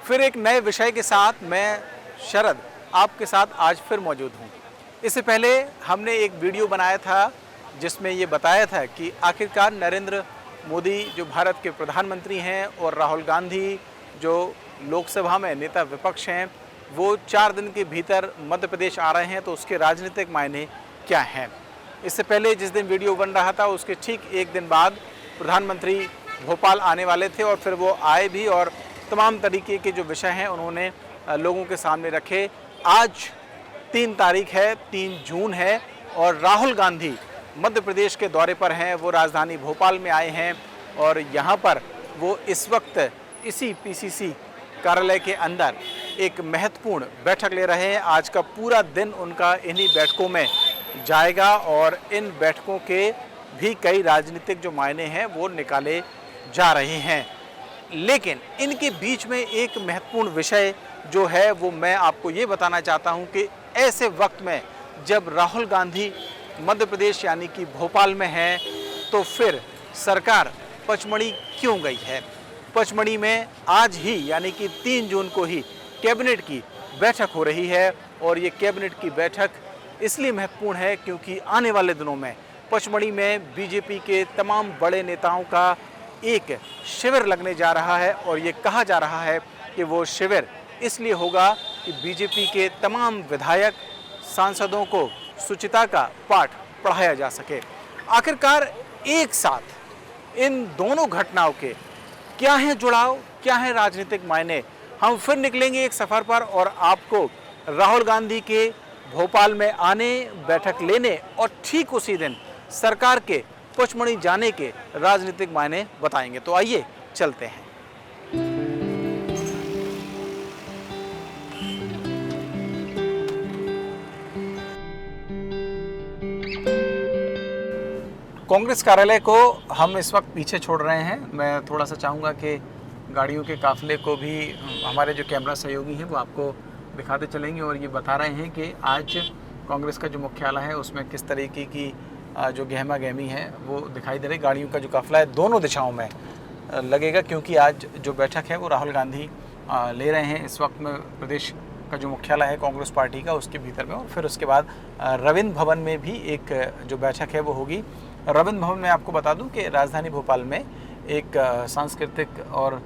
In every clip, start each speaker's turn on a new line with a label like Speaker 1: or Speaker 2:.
Speaker 1: फिर एक नए विषय के साथ मैं शरद आपके साथ आज फिर मौजूद हूँ। इससे पहले हमने एक वीडियो बनाया था जिसमें ये बताया था कि आखिरकार नरेंद्र मोदी जो भारत के प्रधानमंत्री हैं और राहुल गांधी जो लोकसभा में नेता विपक्ष हैं, वो 4 दिन के भीतर मध्य प्रदेश आ रहे हैं, तो उसके राजनीतिक मायने क्या हैं। इससे पहले जिस दिन वीडियो बन रहा था उसके ठीक एक दिन बाद प्रधानमंत्री भोपाल आने वाले थे और फिर वो आए भी और तमाम तरीके के जो विषय हैं उन्होंने लोगों के सामने रखे। आज 3 तारीख है, 3 जून है और राहुल गांधी मध्य प्रदेश के दौरे पर हैं। वो राजधानी भोपाल में आए हैं और यहाँ पर वो इस वक्त इसी पीसीसी कार्यालय के अंदर एक महत्वपूर्ण बैठक ले रहे हैं। आज का पूरा दिन उनका इन्हीं बैठकों में जाएगा और इन बैठकों के भी कई राजनीतिक जो मायने हैं वो निकाले जा रहे हैं। लेकिन इनके बीच में एक महत्वपूर्ण विषय जो है वो मैं आपको ये बताना चाहता हूँ कि ऐसे वक्त में जब राहुल गांधी मध्य प्रदेश यानी कि भोपाल में है, तो फिर सरकार पचमढ़ी क्यों गई है। पचमढ़ी में आज ही यानी कि 3 जून को ही कैबिनेट की बैठक हो रही है और ये कैबिनेट की बैठक इसलिए महत्वपूर्ण है क्योंकि आने वाले दिनों में पचमढ़ी में बीजेपी के तमाम बड़े नेताओं का एक शिविर लगने जा रहा है और ये कहा जा रहा है कि वो शिविर इसलिए होगा कि बीजेपी के तमाम विधायक सांसदों को शुचिता का पाठ पढ़ाया जा सके। आखिरकार एक साथ इन दोनों घटनाओं के क्या है जुड़ाव, क्या है राजनीतिक मायने। हम फिर निकलेंगे एक सफ़र पर और आपको राहुल गांधी के भोपाल में आने, बैठक लेने और ठीक उसी दिन सरकार के पचमढ़ी जाने के राजनीतिक मायने बताएंगे। तो आइए चलते हैं। कांग्रेस कार्यालय को हम इस वक्त पीछे छोड़ रहे हैं। मैं थोड़ा सा चाहूँगा कि गाड़ियों के काफ़िले को भी हमारे जो कैमरा सहयोगी हैं वो आपको दिखाते चलेंगे और ये बता रहे हैं कि आज कांग्रेस का जो मुख्यालय है उसमें किस तरीके की जो गहमा गहमी है वो दिखाई दे रही। गाड़ियों का जो काफ़िला है दोनों दिशाओं में लगेगा क्योंकि आज जो बैठक है वो राहुल गांधी ले रहे हैं। इस वक्त में प्रदेश का जो मुख्यालय है कांग्रेस पार्टी का उसके भीतर में और फिर उसके बाद रविंद्र भवन में भी एक जो बैठक है वो होगी। रविंद्र भवन में आपको बता दूं कि राजधानी भोपाल में एक सांस्कृतिक और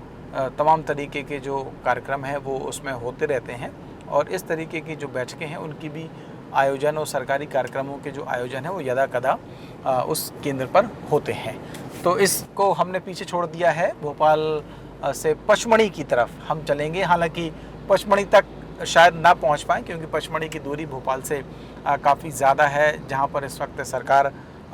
Speaker 1: तमाम तरीके के जो कार्यक्रम हैं वो उसमें होते रहते हैं और इस तरीके की जो बैठकें हैं उनकी भी आयोजन और सरकारी कार्यक्रमों के जो आयोजन है वो यदा कदा उस केंद्र पर होते हैं। तो इसको हमने पीछे छोड़ दिया है। भोपाल से पचमढ़ी की तरफ हम चलेंगे। हालांकि पचमढ़ी तक शायद ना पहुंच पाएँ क्योंकि पचमढ़ी की दूरी भोपाल से काफ़ी ज़्यादा है, जहां पर इस वक्त सरकार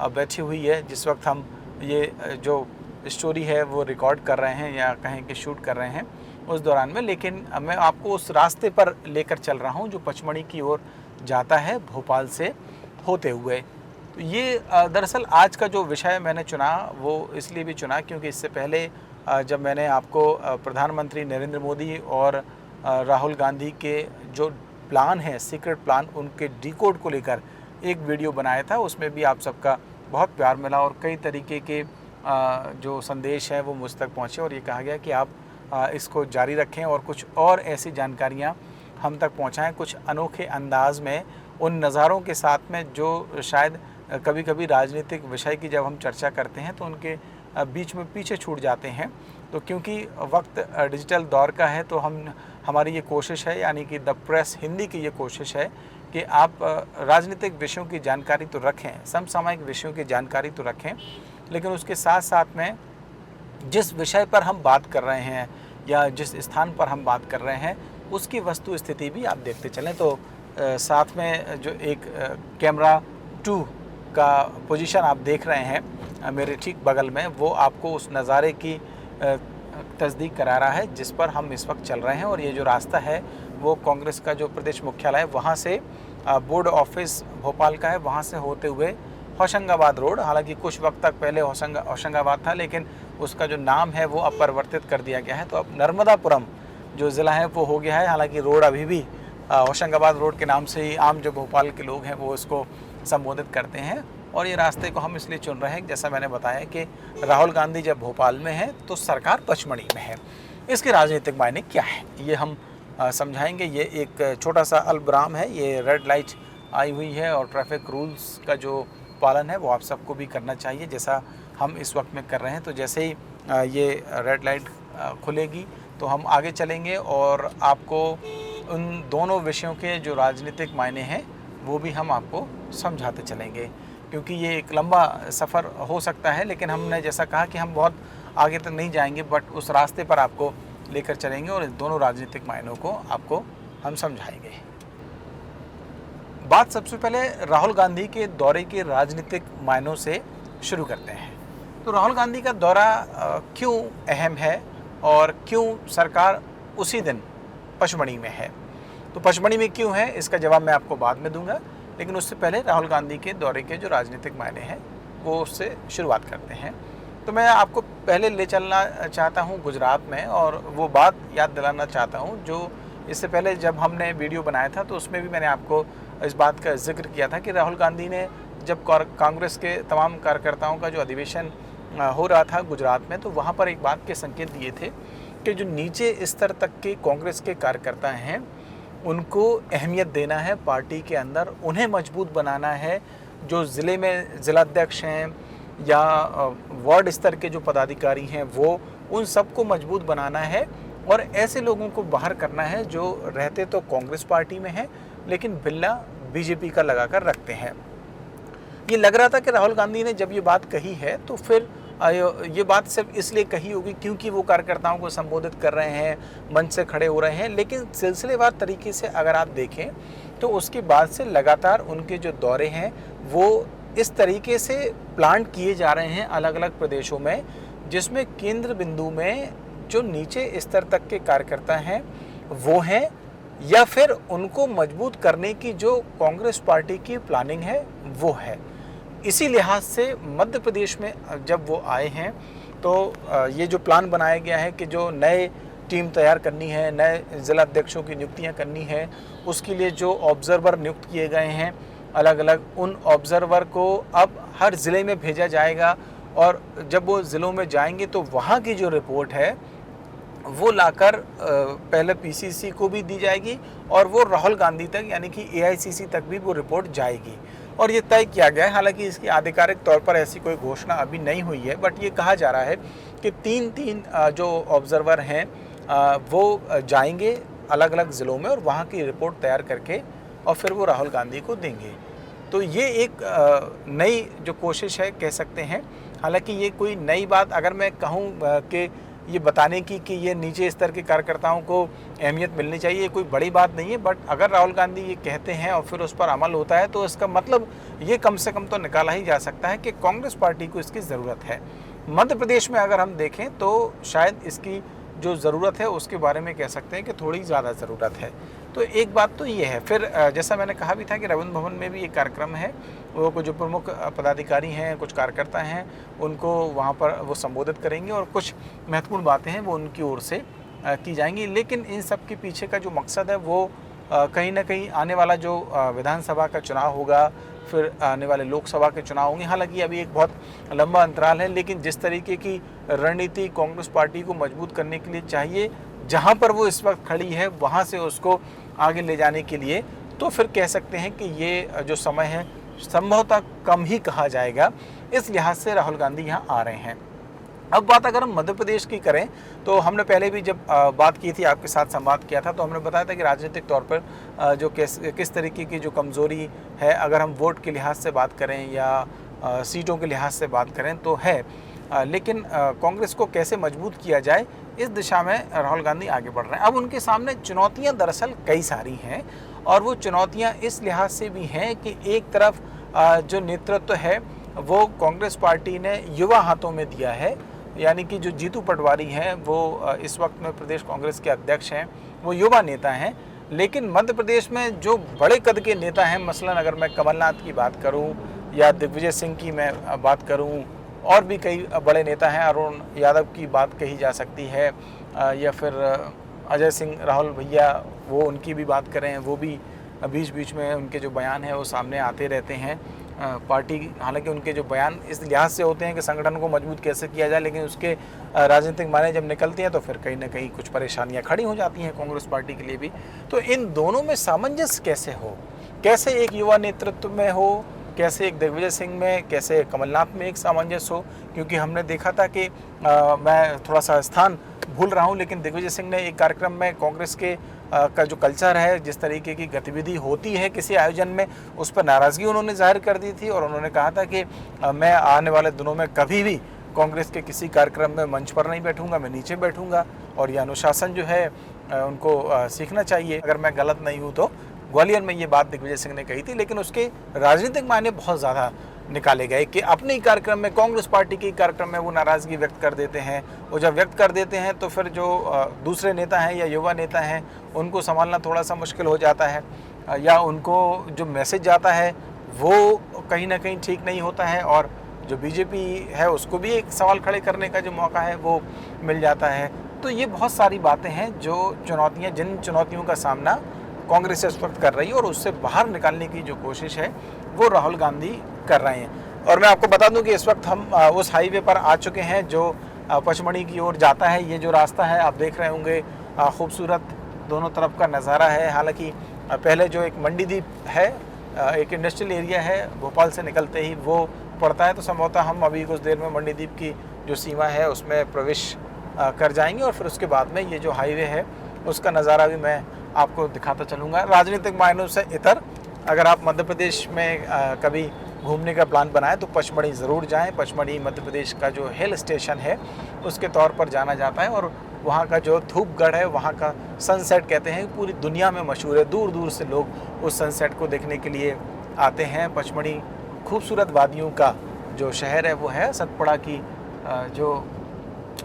Speaker 1: बैठी हुई है। जिस वक्त हम ये जो स्टोरी है वो रिकॉर्ड कर रहे हैं या कहें कि शूट कर रहे हैं उस दौरान में, लेकिन मैं आपको उस रास्ते पर लेकर चल रहा हूं जो पचमढ़ी की ओर जाता है भोपाल से होते हुए। तो ये दरअसल आज का जो विषय मैंने चुना वो इसलिए भी चुना क्योंकि इससे पहले जब मैंने आपको प्रधानमंत्री नरेंद्र मोदी और राहुल गांधी के जो प्लान है, सीक्रेट प्लान, उनके डिकोड को लेकर एक वीडियो बनाया था। उसमें भी आप सबका बहुत प्यार मिला और कई तरीके के जो संदेश है वो मुझ तक पहुँचे और ये कहा गया कि आप इसको जारी रखें और कुछ और ऐसी जानकारियाँ हम तक पहुँचाएँ कुछ अनोखे अंदाज में, उन नज़ारों के साथ में जो शायद कभी कभी राजनीतिक विषय की जब हम चर्चा करते हैं तो उनके बीच में पीछे छूट जाते हैं। तो क्योंकि वक्त डिजिटल दौर का है तो हमारी ये कोशिश है, यानी कि द प्रेस हिंदी की ये कोशिश है कि आप राजनीतिक विषयों की जानकारी तो रखें, समसामयिक विषयों की जानकारी तो रखें, लेकिन उसके साथ साथ में जिस विषय पर हम बात कर रहे हैं या जिस स्थान पर हम बात कर रहे हैं उसकी वस्तु स्थिति भी आप देखते चलें। तो साथ में जो एक कैमरा 2 का पोजीशन आप देख रहे हैं मेरे ठीक बगल में, वो आपको उस नज़ारे की तस्दीक करा रहा है जिस पर हम इस वक्त चल रहे हैं। और ये जो रास्ता है वो कांग्रेस का जो प्रदेश मुख्यालय है वहाँ से बोर्ड ऑफिस भोपाल का है, वहाँ से होते हुए होशंगाबाद रोड, हालांकि कुछ वक्त तक पहले होशंगाबाद था लेकिन उसका जो नाम है वो अब परिवर्तित कर दिया गया है, तो अब नर्मदापुरम जो ज़िला है वो हो गया है। हालांकि रोड अभी भी होशंगाबाद रोड के नाम से ही आम जो भोपाल के लोग हैं वो इसको संबोधित करते हैं। और ये रास्ते को हम इसलिए चुन रहे हैं, जैसा मैंने बताया कि राहुल गांधी जब भोपाल में है तो सरकार पचमढ़ी में है इसके राजनीतिक मायने क्या है, ये हम समझाएंगे। ये एक छोटा सा अल्पविराम है, ये रेड लाइट आई हुई है और ट्रैफिक रूल्स का जो पालन है वो आप सबको भी करना चाहिए, जैसा हम इस वक्त में कर रहे हैं। तो जैसे ही ये रेड लाइट खुलेगी तो हम आगे चलेंगे और आपको उन दोनों विषयों के जो राजनीतिक मायने हैं वो भी हम आपको समझाते चलेंगे, क्योंकि ये एक लंबा सफ़र हो सकता है। लेकिन हमने जैसा कहा कि हम बहुत आगे तक नहीं जाएंगे, बट उस रास्ते पर आपको लेकर चलेंगे और इस दोनों राजनीतिक मायनों को आपको हम समझाएंगे। बात सबसे पहले राहुल गांधी के दौरे के राजनीतिक मायनों से शुरू करते हैं। तो राहुल गांधी का दौरा क्यों अहम है और क्यों सरकार उसी दिन पचमढ़ी में है? तो पचमढ़ी में क्यों है इसका जवाब मैं आपको बाद में दूंगा, लेकिन उससे पहले राहुल गांधी के दौरे के जो राजनीतिक मायने हैं वो उससे शुरुआत करते हैं। तो मैं आपको पहले ले चलना चाहता हूं गुजरात में, और वो बात याद दिलाना चाहता हूं जो इससे पहले जब हमने वीडियो बनाया था तो उसमें भी मैंने आपको इस बात का जिक्र किया था कि राहुल गांधी ने जब कांग्रेस के तमाम कार्यकर्ताओं का जो अधिवेशन हो रहा था गुजरात में, तो वहाँ पर एक बात के संकेत दिए थे कि जो नीचे स्तर तक के कांग्रेस के कार्यकर्ता हैं उनको अहमियत देना है पार्टी के अंदर, उन्हें मजबूत बनाना है। जो ज़िले में ज़िलाध्यक्ष हैं या वार्ड स्तर के जो पदाधिकारी हैं वो उन सबको मजबूत बनाना है और ऐसे लोगों को बाहर करना है जो रहते तो कांग्रेस पार्टी में हैं लेकिन बिल्ला बीजेपी का लगाकर रखते हैं। ये लग रहा था कि राहुल गांधी ने जब ये बात कही है तो फिर ये बात सिर्फ इसलिए कही होगी क्योंकि वो कार्यकर्ताओं को संबोधित कर रहे हैं, मंच से खड़े हो रहे हैं, लेकिन सिलसिलेवार तरीके से अगर आप देखें तो उसके बाद से लगातार उनके जो दौरे हैं वो इस तरीके से प्लान किए जा रहे हैं अलग अलग प्रदेशों में, जिसमें केंद्र बिंदु में जो नीचे स्तर तक के कार्यकर्ता हैं वो हैं या फिर उनको मजबूत करने की जो कांग्रेस पार्टी की प्लानिंग है वो है। इसी लिहाज से मध्य प्रदेश में जब वो आए हैं तो ये जो प्लान बनाया गया है कि जो नए टीम तैयार करनी है, नए ज़िलाध्यक्षों की नियुक्तियां करनी है, उसके लिए जो ऑब्जर्वर नियुक्त किए गए हैं अलग अलग, उन ऑब्जर्वर को अब हर ज़िले में भेजा जाएगा और जब वो ज़िलों में जाएंगे तो वहाँ की जो रिपोर्ट है वो लाकर पहले पीसीसी को भी दी जाएगी और वो राहुल गांधी तक यानी कि एआईसीसी तक भी वो रिपोर्ट जाएगी। और ये तय किया गया है, हालांकि इसकी आधिकारिक तौर पर ऐसी कोई घोषणा अभी नहीं हुई है, बट ये कहा जा रहा है कि तीन जो ऑब्जर्वर हैं वो जाएंगे अलग अलग ज़िलों में और वहाँ की रिपोर्ट तैयार करके और फिर वो राहुल गांधी को देंगे। तो ये एक नई जो कोशिश है कह सकते हैं। हालांकि ये कोई नई बात अगर मैं कहूँ कि ये बताने की कि ये नीचे स्तर के कार्यकर्ताओं को अहमियत मिलनी चाहिए, ये कोई बड़ी बात नहीं है, बट अगर राहुल गांधी ये कहते हैं और फिर उस पर अमल होता है तो इसका मतलब ये कम से कम तो निकाला ही जा सकता है कि कांग्रेस पार्टी को इसकी ज़रूरत है। मध्य प्रदेश में अगर हम देखें तो शायद इसकी जो ज़रूरत है उसके बारे में कह सकते हैं कि थोड़ी ज़्यादा ज़रूरत है। तो एक बात तो ये है। फिर जैसा मैंने कहा भी था कि रविंद्र भवन में भी एक कार्यक्रम है, वो कुछ जो प्रमुख पदाधिकारी हैं, कुछ कार्यकर्ता हैं, उनको वहाँ पर वो संबोधित करेंगे और कुछ महत्वपूर्ण बातें हैं वो उनकी ओर से की जाएंगी। लेकिन इन सब के पीछे का जो मकसद है वो कहीं ना कहीं आने वाला जो विधानसभा का चुनाव होगा, फिर आने वाले लोकसभा के चुनाव होंगे। हालांकि अभी एक बहुत लंबा अंतराल है, लेकिन जिस तरीके की रणनीति कांग्रेस पार्टी को मजबूत करने के लिए चाहिए, जहां पर वो इस वक्त खड़ी है वहां से उसको आगे ले जाने के लिए, तो फिर कह सकते हैं कि ये जो समय है संभवतः कम ही कहा जाएगा। इस लिहाज से राहुल गांधी यहाँ आ रहे हैं। अब बात अगर हम मध्य प्रदेश की करें तो हमने पहले भी जब बात की थी, आपके साथ संवाद किया था, तो हमने बताया था कि राजनीतिक तौर पर जो किस तरीके की जो कमज़ोरी है, अगर हम वोट के लिहाज से बात करें या सीटों के लिहाज से बात करें तो है, लेकिन कांग्रेस को कैसे मजबूत किया जाए इस दिशा में राहुल गांधी आगे बढ़ रहे हैं। अब उनके सामने चुनौतियां दरअसल कई सारी हैं और वो चुनौतियां इस लिहाज से भी हैं कि एक तरफ जो नेतृत्व है वो कांग्रेस पार्टी ने युवा हाथों में दिया है, यानी कि जो जीतू पटवारी हैं वो इस वक्त में प्रदेश कांग्रेस के अध्यक्ष हैं, वो युवा नेता हैं। लेकिन मध्य प्रदेश में जो बड़े कद के नेता हैं, मसलन अगर मैं कमलनाथ की बात करूं या दिग्विजय सिंह की मैं बात करूं, और भी कई बड़े नेता हैं, अरुण यादव की बात कही जा सकती है, या फिर अजय सिंह राहुल भैया, वो उनकी भी बात करें, वो भी बीच बीच में उनके जो बयान हैं वो सामने आते रहते हैं। पार्टी, हालांकि उनके जो बयान इस लिहाज से होते हैं कि संगठन को मजबूत कैसे किया जाए, लेकिन उसके राजनीतिक मायने जब निकलती हैं तो फिर कहीं ना कहीं कुछ परेशानियां खड़ी हो जाती हैं कांग्रेस पार्टी के लिए भी। तो इन दोनों में सामंजस्य कैसे हो, कैसे एक युवा नेतृत्व में हो, कैसे एक दिग्विजय सिंह में, कैसे कमलनाथ में एक सामंजस्य हो। क्योंकि हमने देखा था कि मैं थोड़ा सा स्थान भूल रहा हूँ, लेकिन दिग्विजय सिंह ने एक कार्यक्रम में कांग्रेस के का जो कल्चर है, जिस तरीके की गतिविधि होती है किसी आयोजन में, उस पर नाराज़गी उन्होंने जाहिर कर दी थी और उन्होंने कहा था कि मैं आने वाले दिनों में कभी भी कांग्रेस के किसी कार्यक्रम में मंच पर नहीं बैठूंगा, मैं नीचे बैठूंगा। और ये अनुशासन जो है उनको सीखना चाहिए। अगर मैं गलत नहीं हूँ तो ग्वालियर में ये बात दिग्विजय सिंह ने कही थी, लेकिन उसके राजनीतिक मायने बहुत ज़्यादा निकाले गए कि अपने ही कार्यक्रम में, कांग्रेस पार्टी के कार्यक्रम में वो नाराज़गी व्यक्त कर देते हैं। वो जब व्यक्त कर देते हैं तो फिर जो दूसरे नेता हैं या युवा नेता हैं उनको संभालना थोड़ा सा मुश्किल हो जाता है, या उनको जो मैसेज जाता है वो कहीं ना कहीं ठीक नहीं होता है, और जो बीजेपी है उसको भी एक सवाल खड़े करने का जो मौका है वो मिल जाता है। तो ये बहुत सारी बातें हैं जो चुनौतियाँ, जिन चुनौतियों का सामना कांग्रेस इस वक्त कर रही है और उससे बाहर निकालने की जो कोशिश है वो राहुल गांधी कर रहे हैं। और मैं आपको बता दूं कि इस वक्त हम उस हाईवे पर आ चुके हैं जो पचमढ़ी की ओर जाता है। ये जो रास्ता है आप देख रहे होंगे, खूबसूरत दोनों तरफ का नज़ारा है। हालांकि पहले जो एक मंडीदीप है, एक इंडस्ट्रियल एरिया है, भोपाल से निकलते ही वो पड़ता है, तो संभवतः हम अभी कुछ देर में मंडीदीप की जो सीमा है उसमें प्रवेश कर जाएंगे और फिर उसके बाद में ये जो हाईवे है उसका नज़ारा भी मैं आपको दिखाता चलूँगा। राजनीतिक मायनों से इतर अगर आप मध्य प्रदेश में कभी घूमने का प्लान बनाएं तो पचमढ़ी ज़रूर जाएं। पचमढ़ी मध्य प्रदेश का जो हिल स्टेशन है उसके तौर पर जाना जाता है, और वहाँ का जो धूपगढ़ है, वहाँ का सनसेट कहते हैं पूरी दुनिया में मशहूर है। दूर दूर से लोग उस सनसेट को देखने के लिए आते हैं। पचमढ़ी खूबसूरत वादियों का जो शहर है वो है। सतपुड़ा की जो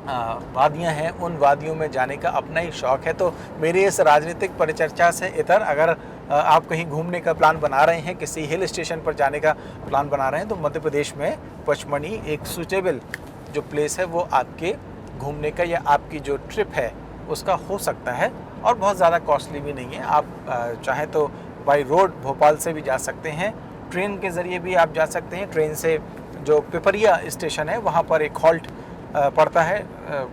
Speaker 1: वादियाँ हैं, उन वादियों में जाने का अपना ही शौक़ है। तो मेरी इस राजनीतिक परिचर्चा से इतर अगर आप कहीं घूमने का प्लान बना रहे हैं, किसी हिल स्टेशन पर जाने का प्लान बना रहे हैं, तो मध्य प्रदेश में पचमढ़ी एक सूटेबल जो प्लेस है वो आपके घूमने का या आपकी जो ट्रिप है उसका हो सकता है, और बहुत ज़्यादा कॉस्टली भी नहीं है। आप चाहें तो बाई रोड भोपाल से भी जा सकते हैं, ट्रेन के ज़रिए भी आप जा सकते हैं। ट्रेन से जो पिपरिया स्टेशन है वहाँ पर एक हॉल्ट पड़ता है।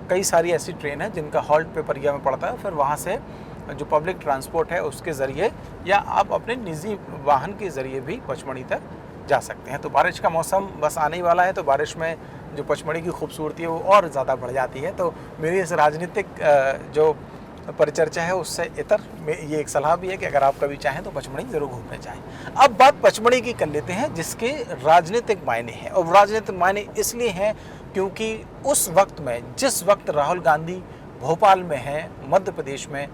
Speaker 1: कई सारी ऐसी ट्रेन है जिनका हॉल्ट पिपरिया में पड़ता है। फिर वहाँ से जो पब्लिक ट्रांसपोर्ट है उसके ज़रिए या आप अपने निजी वाहन के ज़रिए भी पचमढ़ी तक जा सकते हैं। तो बारिश का मौसम बस आने ही वाला है, तो बारिश में जो पचमढ़ी की खूबसूरती है वो और ज़्यादा बढ़ जाती है। तो मेरी इस राजनीतिक जो परिचर्चा है उससे इतर ये एक सलाह भी है कि अगर आप कभी चाहें तो पचमढ़ी ज़रूर घूमने जाएं। अब बात पचमढ़ी की कर लेते हैं जिसके राजनीतिक मायने हैं, और राजनीतिक मायने इसलिए हैं क्योंकि उस वक्त में, जिस वक्त राहुल गांधी भोपाल में हैं मध्य प्रदेश में,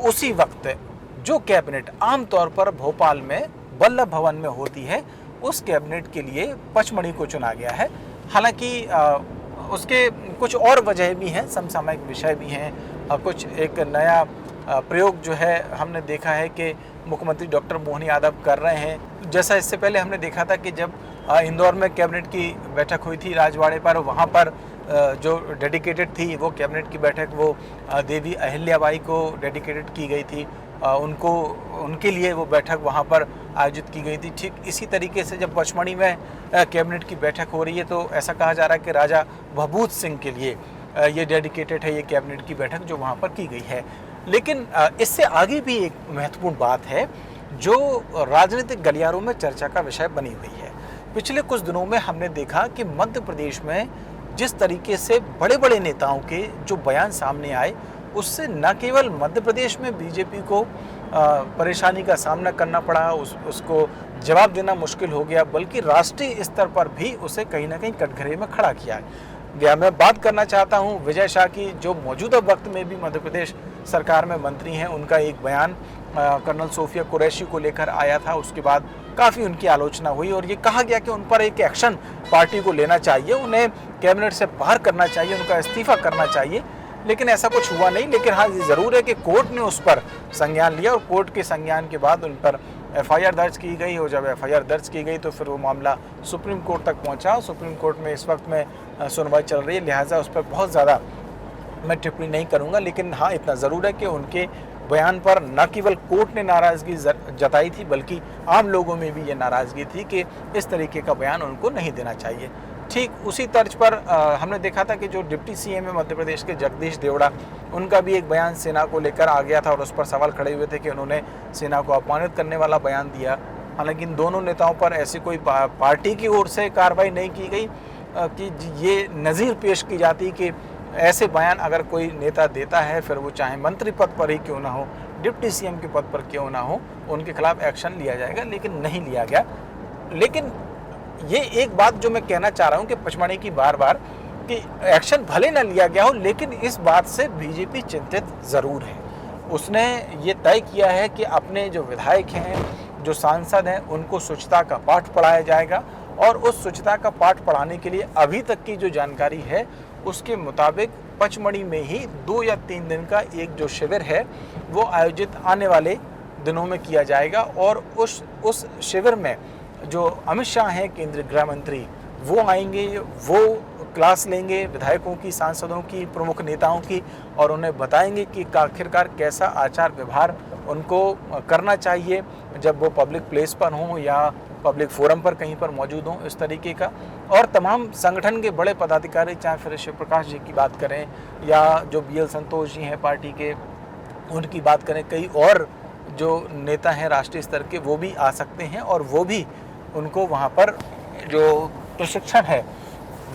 Speaker 1: उसी वक्त जो कैबिनेट आमतौर पर भोपाल में वल्लभ भवन में होती है, उस कैबिनेट के लिए पचमढ़ी को चुना गया है। हालांकि उसके कुछ और वजह भी हैं, समसामयिक विषय भी हैं, कुछ एक नया प्रयोग जो है हमने देखा है कि मुख्यमंत्री डॉक्टर मोहन यादव कर रहे हैं। जैसा इससे पहले हमने देखा था कि जब इंदौर में कैबिनेट की बैठक हुई थी राजवाड़े पर, वहाँ पर जो डेडिकेटेड थी वो कैबिनेट की बैठक वो देवी अहिल्याबाई को डेडिकेटेड की गई थी, उनके लिए वो बैठक वहाँ पर आयोजित की गई थी। ठीक इसी तरीके से जब पचमढ़ी में कैबिनेट की बैठक हो रही है तो ऐसा कहा जा रहा है कि राजा भभूत सिंह के लिए ये डेडिकेटेड है ये कैबिनेट की बैठक जो वहाँ पर की गई है। लेकिन इससे आगे भी एक महत्वपूर्ण बात है जो राजनीतिक गलियारों में चर्चा का विषय बनी हुई है। पिछले कुछ दिनों में हमने देखा कि मध्य प्रदेश में जिस तरीके से बड़े बड़े नेताओं के जो बयान सामने आए, उससे न केवल मध्य प्रदेश में बीजेपी को परेशानी का सामना करना पड़ा, उसको जवाब देना मुश्किल हो गया, बल्कि राष्ट्रीय स्तर पर भी उसे कहीं ना कहीं कटघरे में खड़ा किया गया। मैं बात करना चाहता हूं विजय शाह की, जो मौजूदा वक्त में भी मध्य प्रदेश सरकार में मंत्री हैं। उनका एक बयान कर्नल सोफिया कुरैशी को लेकर आया था, उसके बाद काफ़ी उनकी आलोचना हुई और ये कहा गया कि उन पर एक एक्शन पार्टी को लेना चाहिए, उन्हें कैबिनेट से बाहर करना चाहिए, उनका इस्तीफा करना चाहिए। लेकिन ऐसा कुछ हुआ नहीं। लेकिन हाँ, ये ज़रूर है कि कोर्ट ने उस पर संज्ञान लिया और कोर्ट के संज्ञान के बाद उन पर एफआईआर दर्ज की गई, और जब एफआईआर दर्ज की गई तो फिर वो मामला सुप्रीम कोर्ट तक पहुंचा। सुप्रीम कोर्ट में इस वक्त में सुनवाई चल रही है, लिहाजा उस पर बहुत ज़्यादा मैं टिप्पणी नहीं करूंगा। लेकिन हाँ, इतना ज़रूर है कि उनके बयान पर न केवल कोर्ट ने नाराज़गी जताई थी बल्कि आम लोगों में भी ये नाराज़गी थी कि इस तरीके का बयान उनको नहीं देना चाहिए। ठीक उसी तर्ज पर हमने देखा था कि जो डिप्टी सीएम है मध्य प्रदेश के जगदीश देवड़ा, उनका भी एक बयान सेना को लेकर आ गया था और उस पर सवाल खड़े हुए थे कि उन्होंने सेना को अपमानित करने वाला बयान दिया। हालांकि इन दोनों नेताओं पर ऐसी कोई पार्टी की ओर से कार्रवाई नहीं की गई कि ये नज़ीर पेश की जाती कि ऐसे बयान अगर कोई नेता देता है, फिर वो चाहे मंत्री पद पर ही क्यों ना हो, डिप्टी सीएम के पद पर क्यों ना हो, उनके खिलाफ एक्शन लिया जाएगा, लेकिन नहीं लिया गया। लेकिन ये एक बात जो मैं कहना चाह रहा हूँ कि पचमढ़ी की बार बार कि एक्शन भले ना लिया गया हो, लेकिन इस बात से बीजेपी चिंतित ज़रूर है। उसने ये तय किया है कि अपने जो विधायक हैं, जो सांसद हैं, उनको स्वच्छता का पाठ पढ़ाया जाएगा और उस स्वच्छता का पाठ पढ़ाने के लिए अभी तक की जो जानकारी है उसके मुताबिक पचमढ़ी में ही 2 या 3 दिन का एक जो शिविर है वो आयोजित आने वाले दिनों में किया जाएगा और उस शिविर में जो अमित शाह हैं केंद्रीय गृह मंत्री, वो आएंगे, वो क्लास लेंगे विधायकों की, सांसदों की, प्रमुख नेताओं की और उन्हें बताएंगे कि आखिरकार कैसा आचार व्यवहार उनको करना चाहिए जब वो पब्लिक प्लेस पर हों या पब्लिक फोरम पर कहीं पर मौजूद हों, इस तरीके का। और तमाम संगठन के बड़े पदाधिकारी, चाहे फिर शिव प्रकाश जी की बात करें या जो BL संतोष जी हैं पार्टी के, उनकी बात करें, कई और जो नेता हैं राष्ट्रीय स्तर के, वो भी आ सकते हैं और वो भी उनको वहाँ पर जो प्रशिक्षण है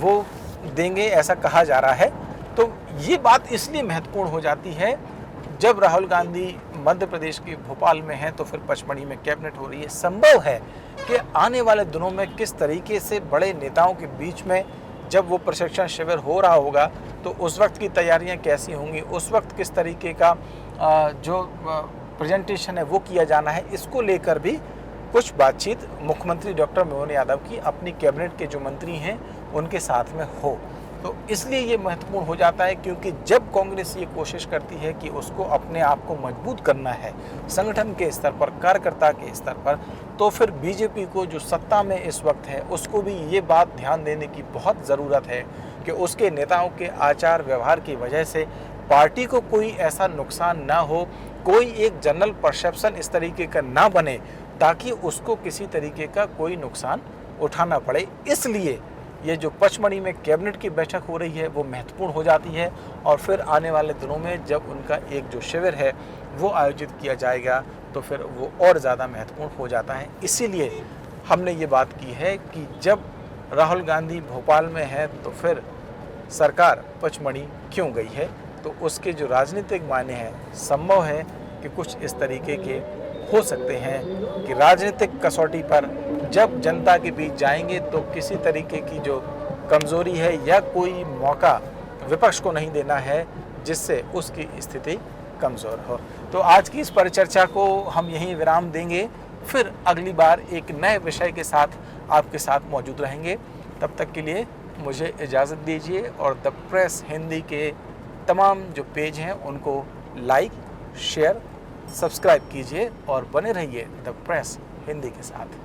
Speaker 1: वो देंगे, ऐसा कहा जा रहा है। तो ये बात इसलिए महत्वपूर्ण हो जाती है जब राहुल गांधी मध्य प्रदेश के भोपाल में हैं तो फिर पचमढ़ी में कैबिनेट हो रही है। संभव है कि आने वाले दिनों में किस तरीके से बड़े नेताओं के बीच में जब वो प्रशिक्षण शिविर हो रहा होगा तो उस वक्त की तैयारियां कैसी होंगी, उस वक्त किस तरीके का जो प्रेजेंटेशन है वो किया जाना है, इसको लेकर भी कुछ बातचीत मुख्यमंत्री डॉक्टर मोहन यादव की अपनी कैबिनेट के जो मंत्री हैं उनके साथ में हो। तो इसलिए ये महत्वपूर्ण हो जाता है क्योंकि जब कांग्रेस ये कोशिश करती है कि उसको अपने आप को मजबूत करना है संगठन के स्तर पर, कार्यकर्ता के स्तर पर, तो फिर बीजेपी को जो सत्ता में इस वक्त है उसको भी ये बात ध्यान देने की बहुत ज़रूरत है कि उसके नेताओं के आचार व्यवहार की वजह से पार्टी को कोई ऐसा नुकसान ना हो, कोई एक जनरल परसेप्शन इस तरीके का ना बने ताकि उसको किसी तरीके का कोई नुकसान उठाना पड़े। इसलिए ये जो पचमढ़ी में कैबिनेट की बैठक हो रही है वो महत्वपूर्ण हो जाती है और फिर आने वाले दिनों में जब उनका एक जो शिविर है वो आयोजित किया जाएगा तो फिर वो और ज़्यादा महत्वपूर्ण हो जाता है। इसीलिए हमने ये बात की है कि जब राहुल गांधी भोपाल में है तो फिर सरकार पचमढ़ी क्यों गई है, तो उसके जो राजनीतिक मायने हैं संभव है कि कुछ इस तरीके के हो सकते हैं कि राजनीतिक कसौटी पर जब जनता के बीच जाएंगे तो किसी तरीके की जो कमज़ोरी है या कोई मौका विपक्ष को नहीं देना है जिससे उसकी स्थिति कमज़ोर हो। तो आज की इस परिचर्चा को हम यहीं विराम देंगे, फिर अगली बार एक नए विषय के साथ आपके साथ मौजूद रहेंगे। तब तक के लिए मुझे इजाज़त दीजिए और द प्रेस हिंदी के तमाम जो पेज हैं उनको लाइक, शेयर, सब्सक्राइब कीजिए और बने रहिए द प्रेस हिंदी के साथ।